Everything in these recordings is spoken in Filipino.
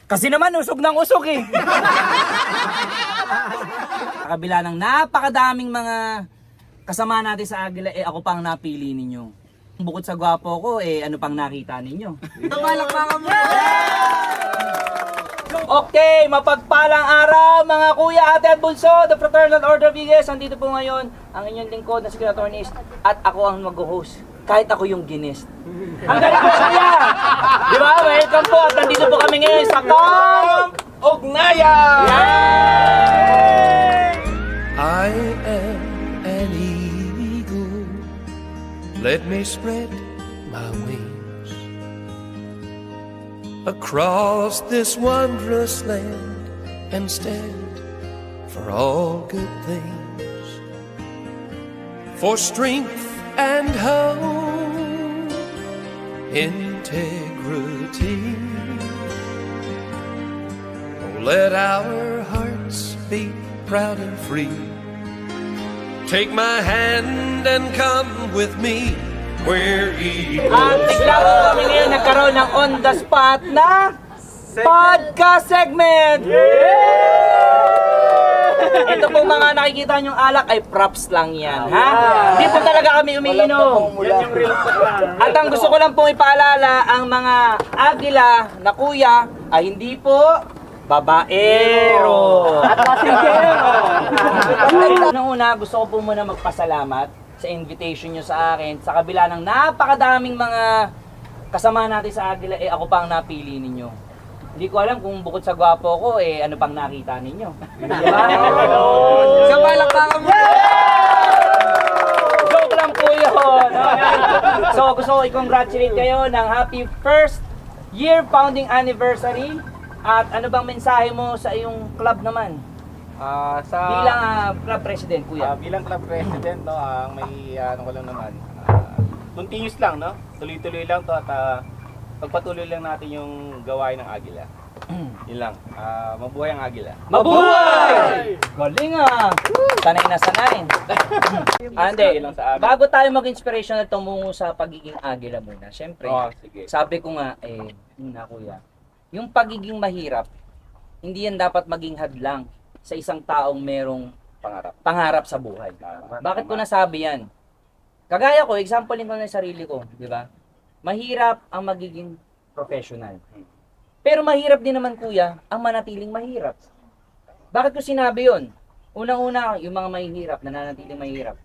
Kasi naman usog ng usog eh. Sa kabila ng napakadaming mga kasama natin sa Agila, eh ako pang napili ninyo. Bukod sa gwapo ko, eh ano pang nakita ninyo? Tumalakpakan mo! Okay, mapagpalang araw mga kuya, ate at bunso, the Fraternal Order of Eagles. Nandito po ngayon ang inyong lingkod na si Kuya Tornis at ako ang mag-host. Kahit ako yung guest. Ang galing po kuya! Di ba? Welcome po at nandito po kami ngayon sa Camp Ugnayan! I am an eagle. Let me spread my wings across this wondrous land and stand for all good things, for strength and hope, integrity. Oh, let our hearts beat proud and free. Take my hand and come with me where eagles At bigla po kami ngayon nagkaroon ng on the spot na podcast segment! Ito po mga nakikita nyong alak ay props lang yan, ha? Hindi po talaga kami umiinom. At ang gusto ko lang pong ipaalala, ang mga agila na kuya ay hindi po babaero. At Unang-una, gusto ko po muna magpasalamat sa invitation nyo sa akin. Sa kabila ng napakadaming mga kasama natin sa Agila, eh ako pa ang napili ninyo. Hindi ko alam kung bukod sa gwapo ko, eh ano pang nakita ninyo. Diba? Tumalakpakan mo! Joke lang po yun. So gusto ko i-congratulate kayo ng happy first year founding anniversary. At ano bang mensahe mo sa iyong club naman? Bilang club president, kuya. Bilang club president, no, ang may ano ko lang naman, continuous lang, no? Tuloy-tuloy lang to at pagpatuloy lang natin yung gawain ng Agila. Yun lang. Mabuhay ang Agila. Mabuhay! Galing ah! Sanay na sanay. Ande, Lang sa amin. bago tayo mag-inspirational tumungo sa pagiging agila muna. Siyempre, Sige. sabi ko nga, muna kuya, yung pagiging mahirap, hindi yan dapat maging hadlang sa isang taong merong pangarap sa buhay. Bakit ko nasabi yan? Kagaya ko, example ko na sarili ko, di ba? Mahirap ang magiging professional. Pero mahirap din naman kuya ang manatiling mahirap. Bakit ko sinabi yon? Unang-una, yung mga mahihirap, nananatiling mahirap,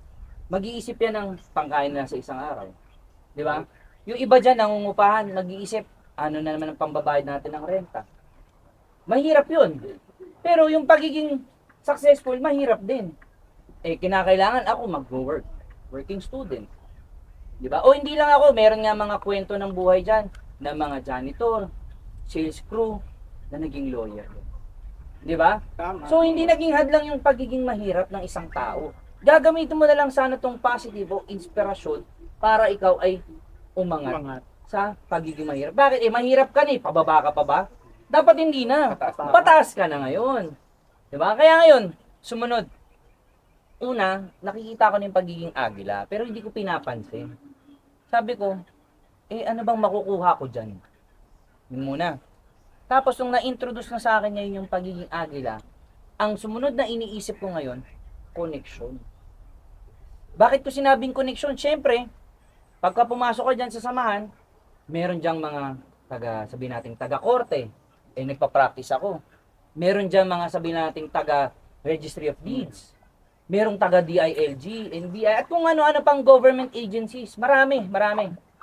mag-iisip yan ng pangkain na sa isang araw. Di ba? Yung iba dyan, nangungupahan, mag-iisip, ano na naman ang pambabayad natin ng renta. Mahirap yun. Pero yung pagiging successful, mahirap din. Kinakailangan ako mag-work. Working student. Di ba? O hindi lang ako, meron nga mga kwento ng buhay dyan, na mga janitor, sales crew, na naging lawyer. Di ba? Tama. So hindi naging hadlang yung pagiging mahirap ng isang tao. Gagamitin mo na lang sana tong positive o inspirasyon para ikaw ay umangat sa pagiging mahirap. Bakit? Mahirap ka na pababa ka pa ba? Dapat hindi na. Pataas ka na ngayon. Diba? Kaya ngayon, sumunod. Una, nakikita ko na yung pagiging agila, pero hindi ko pinapansin. Sabi ko, ano bang makukuha ko dyan? Yun muna. Tapos nung na-introduce na sa akin ngayon yung pagiging agila, ang sumunod na iniisip ko ngayon, connection. Bakit ko sinabing connection? Siyempre, pagka pumasok ka dyan sa samahan, meron dyang mga sabihin natin, taga-korte. Nagpa-practice ako. Meron dyang mga sabihin natin, taga-registry of deeds. Merong taga-DILG, NBI, at kung ano-ano pang government agencies. Marami.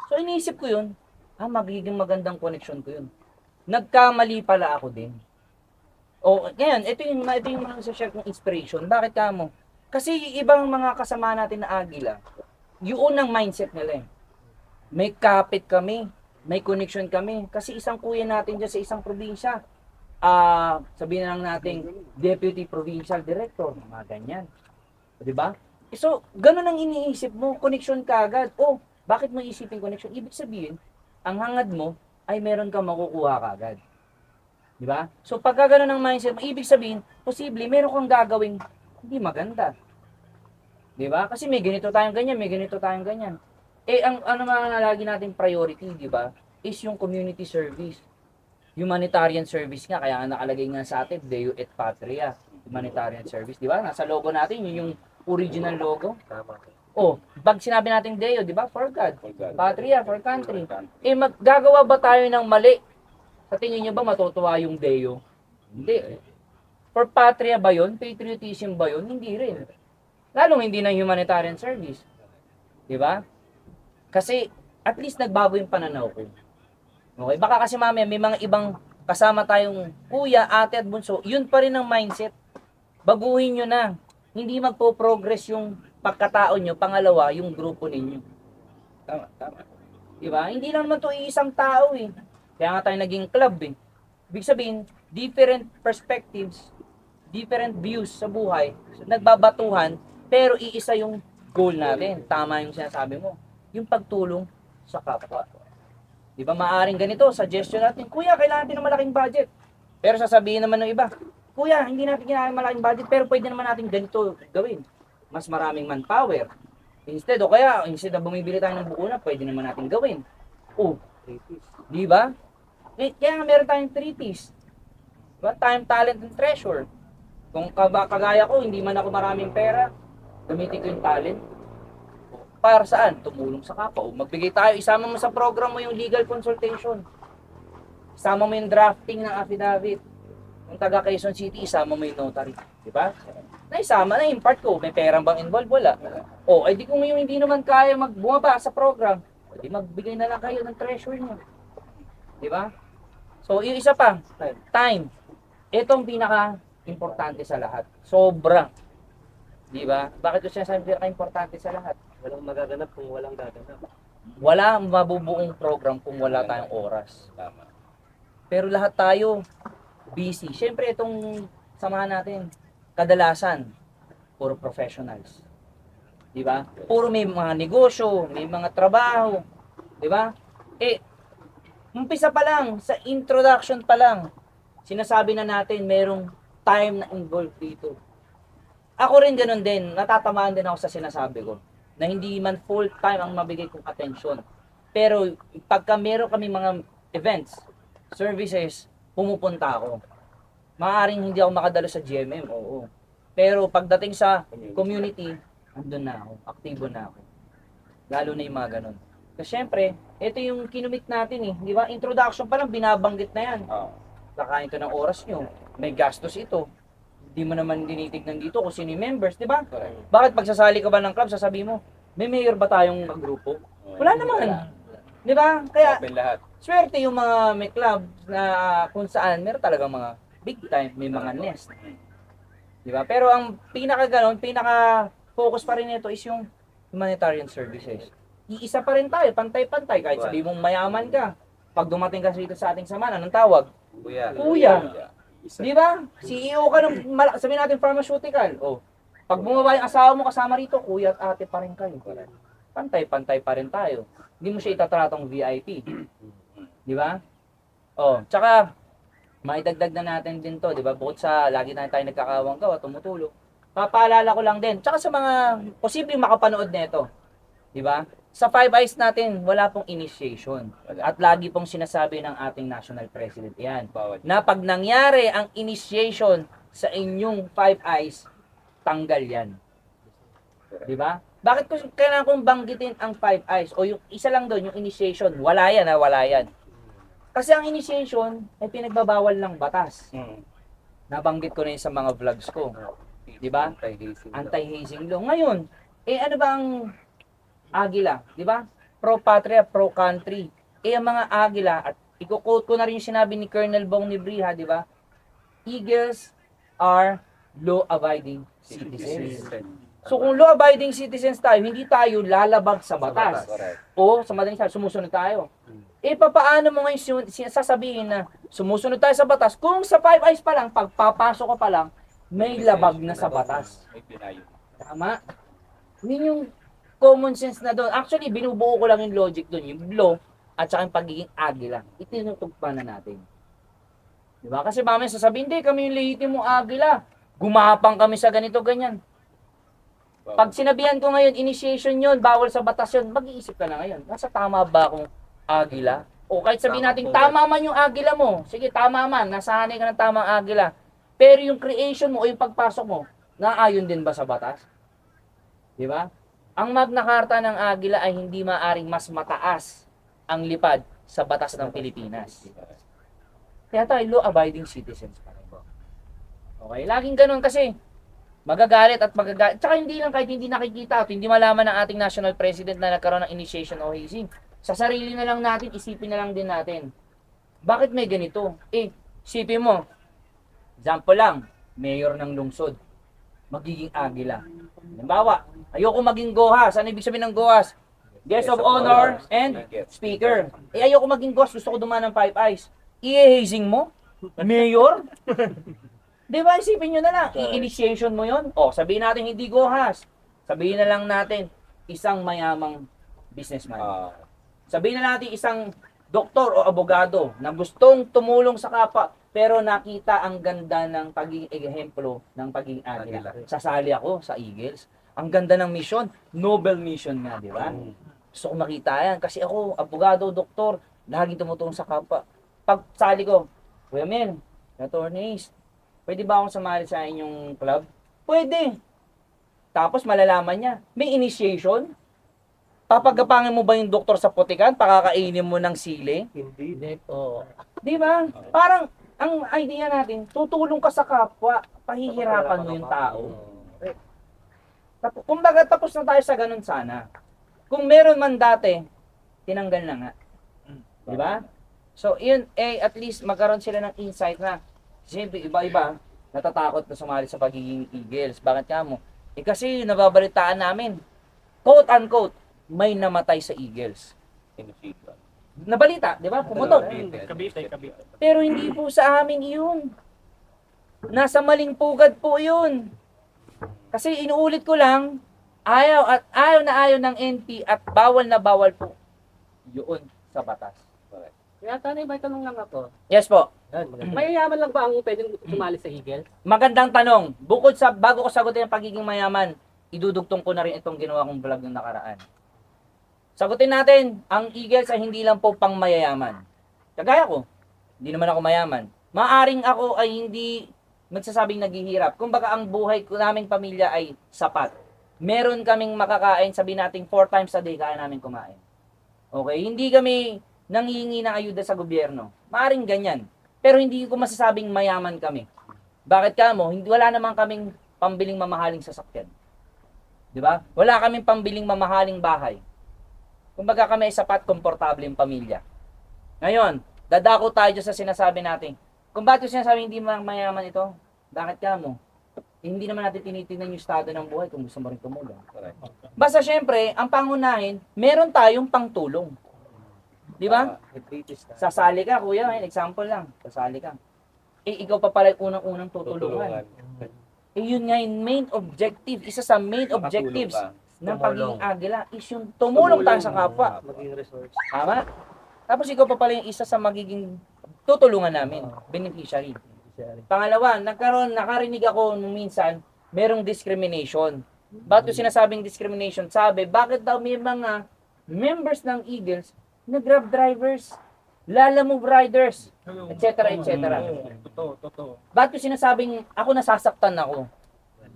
So, iniisip ko yun, magiging magandang connection ko yun. Nagkamali pala ako din. Ngayon, ito yung mga share kong inspiration. Bakit ka mo? Kasi ibang mga kasama natin na agila, yun ang mindset nila. May kapit kami, may connection kami. Kasi isang kuya natin dyan sa isang probinsya, sabihin na lang natin, Deputy Provincial Director, mga ganyan. Diba? So, ganun ang iniisip mo, connection ka agad. Bakit mo isipin connection? Ibig sabihin, ang hangad mo ay meron kang makukuha ka agad. Diba? So, pagka ganun ang mindset mo, ibig sabihin, posible, meron kang gagawing hindi maganda. Diba? Kasi may ganito tayong ganyan. Ang ano mga lagi nating priority, di ba, is yung community service. humanitarian service nga, kaya nga nakalagay nga sa atin, Deo et Patria, humanitarian service, di ba? Nasa logo natin, yun yung original logo. Oh, pag sinabi natin Deo, di ba? For God. Patria, for country. Eh, gagawa ba tayo ng mali? Sa tingin nyo ba matutuwa yung Deo? Hindi. For Patria ba yun? Patriotism ba yun? Hindi rin. Lalong hindi na humanitarian service. Di ba? Kasi, at least nagbago yung pananaw ko. Okay, baka kasi mamaya may mga ibang kasama tayong kuya, ate at bunso, yun pa rin ang mindset. Baguhin nyo na. Hindi magpo-progress yung pagkatao nyo, pangalawa, yung grupo ninyo. Tama. Diba? Hindi lang naman to isang tao eh. Kaya nga tayo naging club eh. Ibig sabihin, different perspectives, different views sa buhay, nagbabatuhan, pero iisa yung goal natin. Tama yung sinasabi mo. Yung pagtulong sa kapwa. Di ba maaring ganito, suggestion natin, kuya, kailangan natin ng malaking budget. Pero sasabihin naman ng iba, kuya, hindi natin kailangan malaking budget, pero pwede naman natin ganito gawin. Mas maraming manpower. Instead, o kaya, instead na bumibili tayo ng buo na, pwede naman natin gawin. Oh, di ba? Kaya nga meron tayong 3Ps. Diba? Time, talent, and treasure. Kung kagaya ko, hindi man ako maraming pera, gamitin ko yung talent. Para saan? Tumulong sa kapwa. O, magbigay tayo, isama mo sa program mo yung legal consultation. Isama mo yung drafting ng affidavit. Yung taga Quezon City, isama mo yung notary. Diba? Naisama, na-impart ko. May perang bang involved? Wala. O, ay di kung yung hindi naman kaya bumaba sa program, di magbigay na lang kayo ng treasure nyo. Diba? So, yung isa pa, time. Ito ang pinaka-importante sa lahat. Sobra. Diba? Bakit ko sinasabi pinaka-importante sa lahat? Walang magaganap kung walang gaganap. Wala mabubuong program kung wala tayong oras. Tama. Pero lahat tayo busy. Siyempre itong samahan natin, kadalasan, puro professionals. Di ba? Puro may mga negosyo, may mga trabaho. Di ba? Eh, umpisa pa lang, sa introduction pa lang, sinasabi na natin merong time na involved dito. Ako rin ganun din, natatamaan din ako sa sinasabi ko, na hindi man full time ang mabigay kong atensyon. Pero pagka meron kami mga events, services, pumupunta ako. Maaaring hindi ako makadalo sa GMM, oo. Pero pagdating sa community, andun na ako, aktibo na ako. Lalo na yung mga ganun. Kasi syempre, ito yung kinumit natin eh. Di ba? Introduction pa lang, binabanggit na yan. Kakain ka ng oras nyo, may gastos ito. Hindi mo naman dinitignan dito kung sino yung members, di ba? Correct. Bakit pagsasali ka ba ng club, sasabihin mo, may mayor ba tayong grupo? Wala naman. Di ba? Kaya, Open lahat. swerte yung mga may club na kung saan meron talagang mga big time, may mga nest. Di ba? Pero ang pinaka-focus pa rin nito is yung humanitarian services. Iisa pa rin tayo, pantay-pantay, kahit sabi mong mayaman ka. Pag dumating ka dito sa ating samahan, anong tawag? Kuya. Kuya. Di ba? CEO ka ng, sabihin natin pharmaceutical. Oh. Pag bumaba yung asawa mo kasama rito, kuya at ate pa rin kayo. Pantay-pantay pa rin tayo. Hindi mo siya itatratong VIP. Di ba? Oh, tsaka maidagdag na natin din to, di ba? Bukod sa lagi na tayo nagkakawanggaw at tumutulong. Papaalala ko lang din, tsaka sa mga posibleng makapanood nito. Di ba? Sa Five Eyes natin, wala pong initiation. At lagi pong sinasabi ng ating national president yan. Bawat. Na pag nangyari ang initiation sa inyong Five Eyes, tanggal yan. Di ba? Bakit ko kailangan kong banggitin ang Five Eyes? O yung isa lang doon, yung initiation. Wala yan, wala yan. Kasi ang initiation ay pinagbabawal ng batas. Nabanggit ko na yun sa mga vlogs ko. Di ba? Anti-hazing law. Ngayon, ano ba ang Agila, di ba? Pro-patria, pro-country. Ang mga Agila, at i-quote ko na rin yung sinabi ni Colonel Bong Nibriha, di ba? Eagles are law-abiding citizens. So kung law-abiding citizens tayo, hindi tayo lalabag sa batas. O sa madaling sabi, sumusunod tayo. Papaano mo ngayon sasabihin na sumusunod tayo sa batas kung sa Five Eyes pa lang, pagpapasok ko pa lang, may labag na sa batas. May pinayo. Tama? Yun yung common sense na doon. Actually, binubuo ko lang yung logic doon. Yung law at saka yung pagiging agila. Itinutugpa na natin. Diba? Kasi mamaya sasabihin, hindi, kami yung lehitimong agila. Gumapang kami sa ganito, ganyan. Pag sinabihan ko ngayon, initiation yon, bawal sa batas yun, mag-iisip ka na ngayon. Nasa tama ba akong agila? O kahit sabihin Tama natin, po, tama man yung agila mo. Sige, tama man. Nasanay ka ng tamang agila. Pero yung creation mo o yung pagpasok mo, naayon din ba sa batas? Di ba? Ang Magna Carta ng agila ay hindi maaring mas mataas ang lipad sa batas ng Pilipinas. Kaya tayo law-abiding citizens pa rin. Okay? Laging ganun kasi magagalit at magagalit. Tsaka hindi lang kahit hindi nakikita at hindi malaman ng ating national president na nagkaroon ng initiation o hazing. Sa sarili na lang natin, isipin na lang din natin. Bakit may ganito? Isipin mo. Example lang, mayor ng lungsod. Magiging agila. Halimbawa, ayoko maging gohas. Ano ibig sabihin ng gohas? Guest of honor and speaker. Ayoko maging gohas. Gusto ko dumaan ng Five Eyes. I-hazing mo? Mayor? Di ba, isipin nyo na lang, i-initiation mo yon. O, sabihin natin hindi gohas. Sabihin na lang natin, isang mayamang businessman. Sabihin na natin isang doktor o abogado na gustong tumulong sa kapwa, pero nakita ang ganda ng pagiging ehemplo ng pagiging agila. Sasali ako sa Eagles. Ang ganda ng mission, Nobel mission nga, di ba? Gusto ko makita yan kasi ako, abogado, doktor, laging tumutulong sa kapwa. Pag sali ko, Kuya Mel, attorneys, pwede ba akong sumali sa inyong club? Pwede. Tapos malalaman niya, may initiation. Papagapangin mo ba yung doktor sa putikan? Pakakainin mo ng sili? Hindi po. Di ba? Parang, ang idea natin, tutulong ka sa kapwa, pahihirapan mo yung tao. Kumbaga, tapos na tayo sa ganun sana. Kung meron man dati, tinanggal na nga. Di ba? So, yun, at least magkaroon sila ng insight na, siyempre, iba-iba, natatakot na sumali sa pagiging Eagles. Bakit ka mo? Kasi nababalitaan namin, quote-unquote, may namatay sa Eagles. Nabalita, di ba? Pumutok. Cavite. Pero hindi po sa amin yun. Nasa maling pugad po yun. Kasi inuulit ko lang, ayaw ng NP at bawal na bawal po yun sa batas. Kaya tanay, may tanong lang ako. Yes po. Mayayaman lang ba ang pwedeng sumali sa Eagles? Magandang tanong. Bukod sa, bago ko sagutin ang pagiging mayaman, idudugtong ko na rin itong ginawa kong vlog ng nakaraan. Sagutin natin, ang Eagles ay hindi lang po pang mayayaman. Kagaya ko, hindi naman ako mayaman. Maaring ako ay hindi magsasabing naghihirap. Kumbaga ang buhay ko naming pamilya ay sapat. Meron kaming makakain, sabihin natin 4 times a day kaya namin kumain. Okay, hindi kami nanghihingi ng ayuda sa gobyerno. Maaring ganyan. Pero hindi ko masasabing mayaman kami. Bakit ka mo? Wala naman kaming pambiling mamahaling sasakyan. Di ba? Wala kaming pambiling mamahaling bahay. Kumbaga kami ay sapat, komportable yung pamilya. Ngayon, dadako tayo sa sinasabi natin. Kung bakit yung sinasabi hindi mayaman ito, bakit ka mo? Hindi naman natin tinitingnan yung estado ng buhay kung gusto mo rin tumulong. Basta syempre, ang pangunahin, meron tayong pangtulong. Di ba? Sasali ka, kuya, example lang. Sasali ka. Ikaw pa pala yung unang-unang tutulungan. Yun nga yung main objective, isa sa main objectives ng pagiging agila is yung tumulong tayo sa kapwa. Maging resource. Tama? Tapos ikaw pa pala yung isa sa magiging tutulungan namin, beneficiary. Pangalawa, nakarinig ako nung minsan, merong discrimination. Bakit yung sinasabing discrimination? Sabi, bakit daw may mga members ng Eagles na grab drivers, lalamove riders, etc. etc. Totoo. Bakit yung sinasabing ako nasasaktan ako?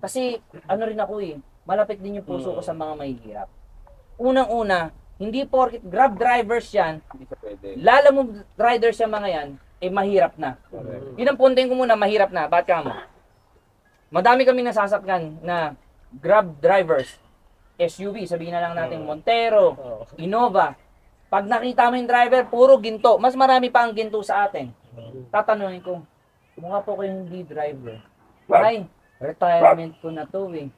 Kasi ano rin ako malapit din yung puso ko sa mga mahihirap. Unang-una, hindi porket grab drivers yan, lalamove riders yung mga yan, mahirap na. Yun ang punting ko muna, mahirap na. Bakit ka mo? Madami kami nasasakyan na grab drivers, SUV, sabihin na lang natin Montero, Innova. Pag nakita mo yung driver, puro ginto. Mas marami pa ang ginto sa atin. Tatanungin ko, mukha po kayong hindi driver. Ay, retirement ko na to in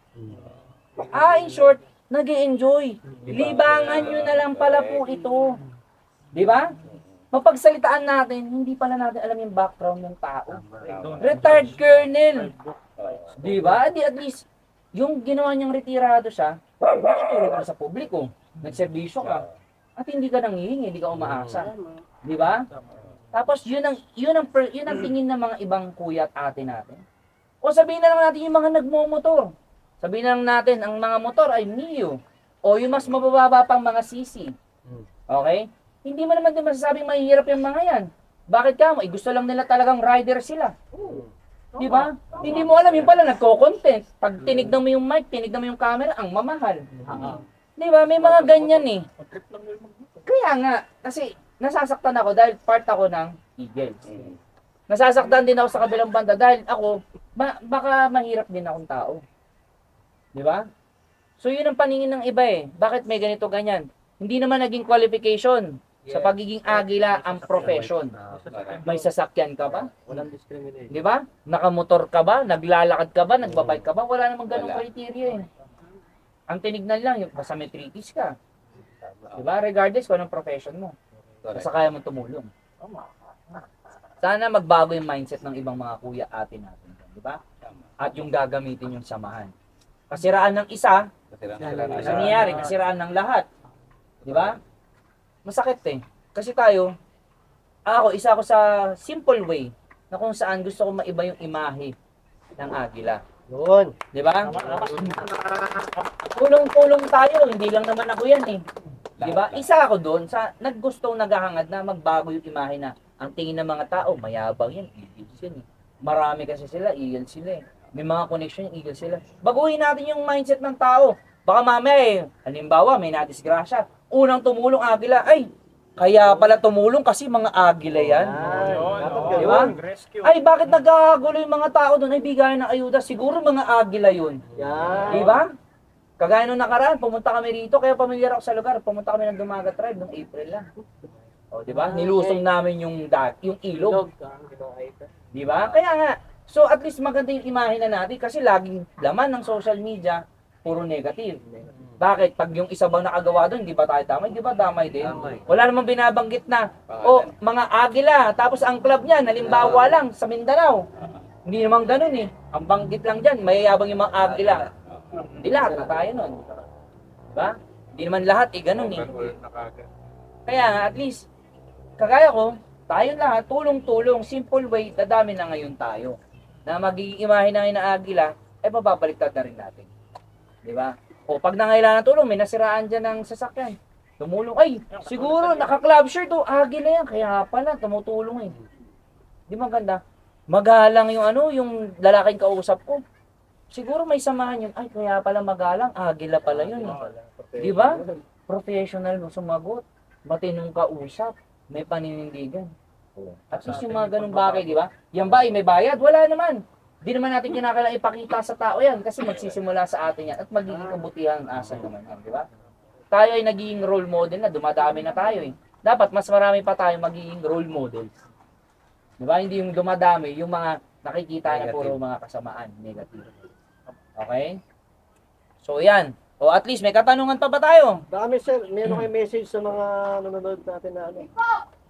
short, nag-i-enjoy. Libangan nyo na lang pala po ito. Di ba? Mapagsalitaan natin, hindi pala natin alam yung background ng tao. Retired colonel. Di ba? Di at least, yung ginawa niyang retirado siya, nakatulong ka sa publiko. Nagserbisyo ka. At hindi ka nanghihingi, hindi ka umaasa. Di ba? Tapos yun ang tingin ng mga ibang kuya at ate natin. O sabihin na lang natin yung mga nagmomotor. Sabihin na lang natin, ang mga motor ay Mio. O yung mas mabababa pang mga CC. Okay? Hindi mo naman din masasabing mahihirap yung mga yan. Bakit ka mo? Gusto lang nila talagang rider sila. Di ba? Hindi mo alam, yung pala nagko-content. Pag tinignan mo yung mic, tinignan mo yung camera, ang mamahal. Di ba? May mga ganyan eh. Kaya nga, kasi nasasaktan ako dahil part ako ng Eagles. Nasasaktan din ako sa kabilang banda dahil ako, baka mahirap din akong tao. Di ba? So yun ang paningin ng iba eh. Bakit may ganito ganyan? Hindi naman naging qualification sa pagiging agila ang profession. May sasakyan ka ba? Walang discrimination. Di ba? Nakamotor ka ba? Naglalakad ka ba? Nagbabike ka ba? Wala namang ganong criteria eh. Ang tinignan lang, yung basta may tritis ka. Di ba? Regardless kung anong profession mo. Basta kaya mo tumulong. Sana magbago yung mindset ng ibang mga kuya ate natin. Di ba? At yung gagamitin yung samahan. Kasiraan ng isa, nangyayari, kasiraan ng lahat. Di ba? Masakit eh. Kasi tayo, isa ako sa simple way na kung saan gusto ko maiba yung imahe ng agila. Yun. Di ba? Tulong-tulong tayo, hindi lang naman ako yan eh. Di ba? Isa ako doon sa naggustong naghahangad na magbago yung imahe na ang tingin ng mga tao, mayabang yan, eagles yan eh. Marami kasi sila, eagles sila eh. May mga connection yung eagles sila. Baguhin natin yung mindset ng tao. Baka mamaya eh, halimbawa may nadisgrasya. Unang tumulong agila, ay, kaya pala tumulong kasi mga agila yan. Di ba? Ay, bakit nagkagulo yung mga tao doon? Ay, bigayan ng ayuda. Siguro mga agila yun. Di ba? Kagaya nung nakaraan, pumunta kami rito, kaya pamilyar ako sa lugar. Pumunta kami ng Dumagat Tribe noong April lang. O, di ba? Nilusong namin yung ilog. Di ba? Kaya nga, so at least maganda yung imahe na natin kasi laging laman ng social media, puro negative. Bakit? Pag yung isa bang nakagawa doon, di ba tayo damay? Di ba damay din? Wala namang binabanggit na, mga agila, tapos ang club niya, halimbawa lang, sa Mindanao. Hindi naman ganun eh. Ang banggit lang dyan, mayayabang yung mga agila. Hindi lahat na tayo nun. Diba? Hindi naman lahat eh, ganun eh. Kaya nga, at least, kagaya ko, tayo lahat, tulong-tulong, simple way, dadami na ngayon tayo. Na magiging imahe na ngayon na agila, ay mababaliktad na rin natin. Diba? O pag nangailangan ng tulong, may nasiraan dyan ng sasakyan. Tumulong, ay, siguro, naka-club shirt o, agila yan, kaya pala, tumutulong eh. Di maganda. Magalang yung yung lalaking kausap ko. Siguro may samahan yun. Ay, kaya pala magalang. Agila pala yun. Di ba? Professional sumagot. Matinong kausap. May paninindigan. At least yung mga ganung bagay, di ba? Yan ba, may bayad? Wala naman. Di naman natin kinakailangan ipakita sa tao yan kasi magsisimula sa atin yan at magiging kabutihan ang asa naman yan, di ba? Tayo ay nagiging role model na, dumadami na tayo eh. Dapat mas marami pa tayo magiging role models. Di ba? Hindi yung dumadami, yung mga nakikita na puro mga kasamaan, negative. Okay? So yan. O at least may katanungan pa ba tayo? Dami sir, meron kayong message sa mga nanonood natin na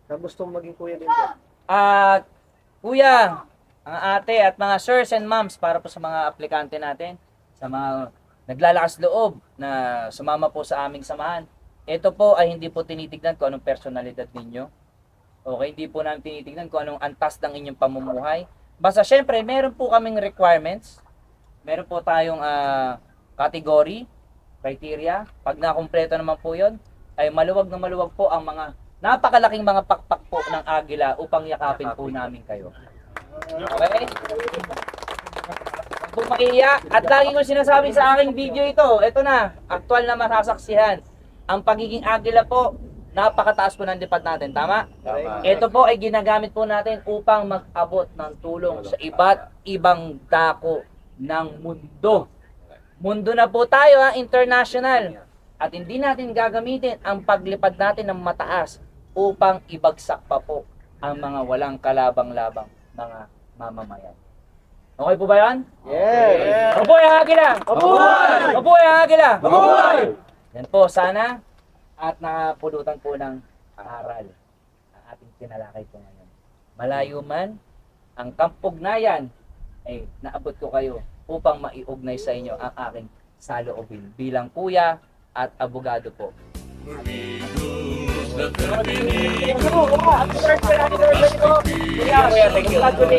na gustong maging kuya din po. Kuya, ang ate at mga sirs and moms para po sa mga aplikante natin, sa mga naglalakas loob na sumama po sa aming samahan. Ito po ay hindi po tinitignan kung anong personalidad ninyo. Okay, hindi po namin tinitignan kung anong antas ng inyong pamumuhay. Basta syempre, meron po kaming requirements. Meron po tayong category, criteria. Pag nakumpleto naman po yun, ay maluwag na maluwag po ang mga napakalaking mga pakpak po ng agila upang yakapin po namin kayo. Okay? Kung maiiyak, at lagi ko sinasabi sa aking video ito na, aktual na masasaksihan. Ang pagiging agila po, napakataas po ng lipad natin, tama? Ito po ay ginagamit po natin upang mag-abot ng tulong sa iba't ibang dako ng mundo. Mundo na po tayo, international. At hindi natin gagamitin ang paglipad natin ng mataas upang ibagsak pa po ang mga walang kalabang-labang mga mamamayan. Okay po ba yan? Yes! Mabuhay ang agila! Mabuhay ang agila! Yan po, sana at nakapulutan po ng aral ang ating tinalakay po ngayon. Malayo man, ang kampugnayan ay naabot ko kayo upang maiugnay sa inyo ang aking saloobin bilang kuya at abogado po. Kuya, thank you. Happy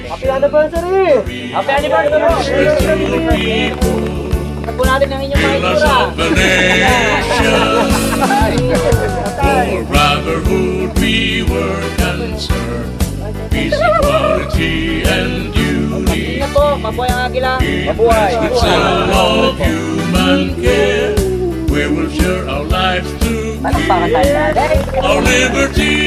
Happy anniversary! anniversary! Tingnan po natin ang inyong mga Heal us itsura. of the nation. For brotherhood we were concerned. Peace, equality, and unity. Tingnan po, mabuhay ang agila. Mabuhay. It's all of human care. We will share our lives to Palakpakan tayo give natin. our liberty